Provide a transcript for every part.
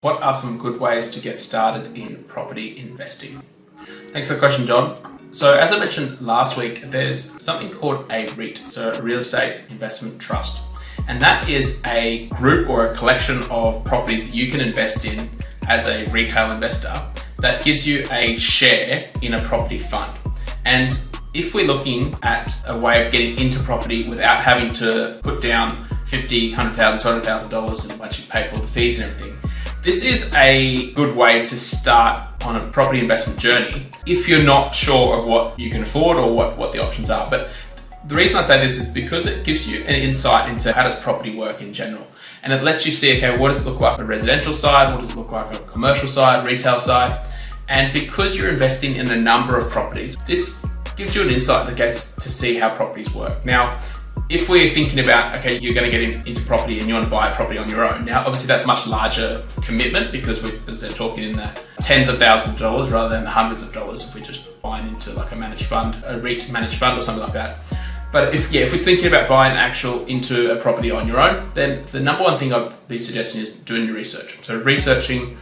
What are some good ways to get started in property investing? Thanks for the question, John. So as I mentioned last week, there's something called a REIT, so a real estate investment trust. And that is a group or a collection of properties that you can invest in as a retail investor that gives you a share in a property fund. And if we're looking at a way of getting into property without having to put down $50,000, $100,000, $200,000 and once you pay for all the fees and everything, this is a good way to start on a property investment journey if you're not sure of what you can afford or what the options are. But the reason I say this is because it gives you an insight into how does property work in general. And it lets you see, okay, what does it look like on the residential side? What does it look like on the commercial side, retail side? And because you're investing in a number of properties, this gives you an insight that gets to see how properties work. Now, if we're thinking about, okay, you're going to get into property and you want to buy a property on your own. Now, obviously that's a much larger commitment because we're, as they're talking in the tens of thousands of dollars rather than the hundreds of dollars if we're just buying into like a managed fund, a REIT managed fund or something like that. But if we're thinking about buying into a property on your own, then the number one thing I'd be suggesting is doing your research. So researching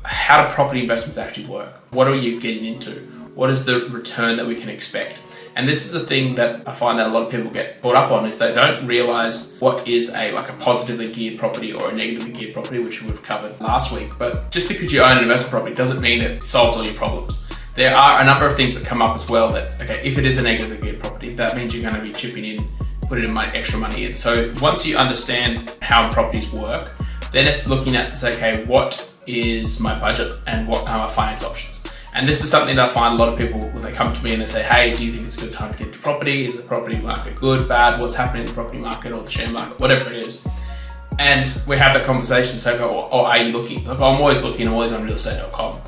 how do property investments actually work? What are you getting into? What is the return that we can expect? And this is a thing that I find that a lot of people get caught up on is they don't realize what is a positively geared property or a negatively geared property, which we've covered last week. But just because you own an investment property doesn't mean it solves all your problems. There are a number of things that come up as well that, okay, if it is a negatively geared property, that means you're going to be chipping in, putting extra money in. So once you understand how properties work, then it's looking at, okay, what is my budget and what are my finance options? And this is something that I find a lot of people, when they come to me and they say, hey, do you think it's a good time to get into property? Is the property market good, bad? What's happening in the property market or the share market, whatever it is. And we have that conversation, so are you looking? Like, I'm always looking, I'm always on realestate.com.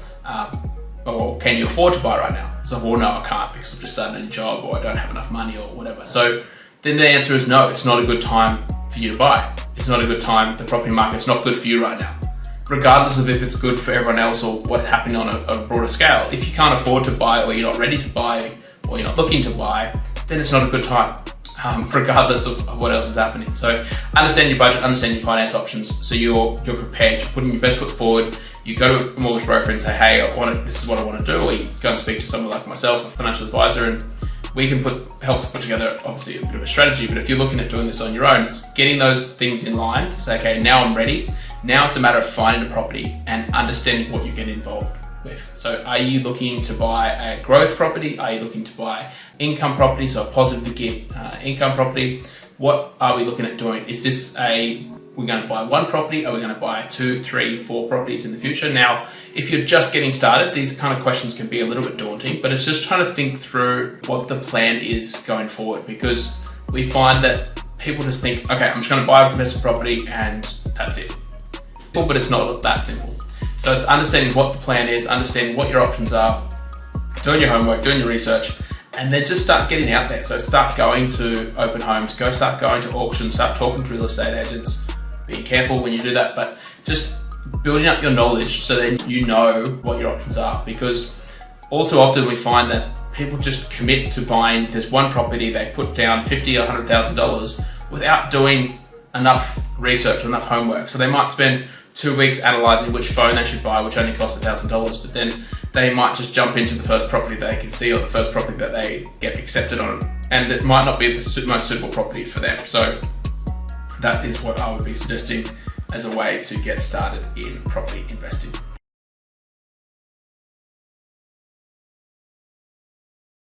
Or can you afford to buy right now? It's like, well, no, I can't because I've just started a new job or I don't have enough money or whatever. So then the answer is no, it's not a good time for you to buy. It's not a good time, the property market's not good for you right now. Regardless of if it's good for everyone else or what's happening on a broader scale, if you can't afford to buy or you're not ready to buy or you're not looking to buy, then it's not a good time, regardless of what else is happening. So understand your budget, understand your finance options, so you're prepared, you're putting your best foot forward. You go to a mortgage broker and say, hey, this is what I want to do, or you go and speak to someone like myself, a financial advisor, and we can help to put together obviously a bit of a strategy. But if you're looking at doing this on your own, it's getting those things in line to say, okay, now I'm ready. Now it's a matter of finding a property and understanding what you get involved with. So are you looking to buy a growth property? Are you looking to buy income property, so a positively geared income property? What are we looking at doing? Is this we're going to buy one property? Are we going to buy 2, 3, 4 properties in the future? Now, if you're just getting started, these kind of questions can be a little bit daunting, but it's just trying to think through what the plan is going forward, because we find that people just think, okay, I'm just going to buy a investment property and that's it. But it's not that simple. So it's understanding what the plan is, understanding what your options are, doing your homework, doing your research, and then just start getting out there. So start going to open homes, start going to auctions, start talking to real estate agents. Be careful when you do that, but just building up your knowledge so then you know what your options are, because all too often we find that people just commit to buying this one property, they put down $50,000 or $100,000 without doing enough research, enough homework. So they might spend 2 weeks analysing which phone they should buy, which only costs $1,000, but then they might just jump into the first property they can see or the first property that they get accepted on, and it might not be the most suitable property for them. So that is what I would be suggesting as a way to get started in property